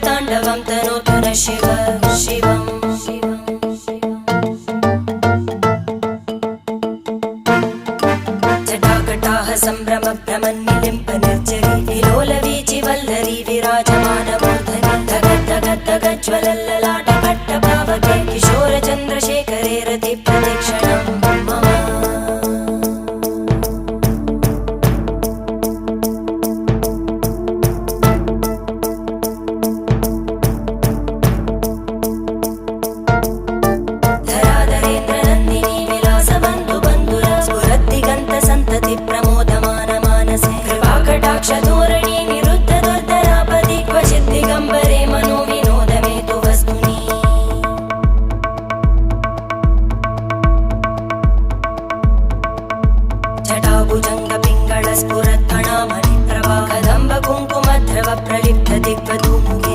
ताण्डवं तनोतु न शिव शिवम् जटाकटाः सम्भ्रम भ्रमन्निलिम्प निर्जरी विलोलवीचि वल्लरी विराजमानमूर्धनि धगज्ज्वलल्ललाटपट्टपावके किशोरचन्द्रशेखरे रतिप्रतिक्षणं मम प्रमोदमानमानसे निरुद्ध दुर्धरापदि क्वचित् दिगम्बरे मनो विनोदमेतु वस्तुनि जटाभुजङ्ग पिङ्गळ स्फुरत्फणामणि प्रभा कदम्ब कुङ्कुमद्रव प्रलिप्त दिग्वधूमुखी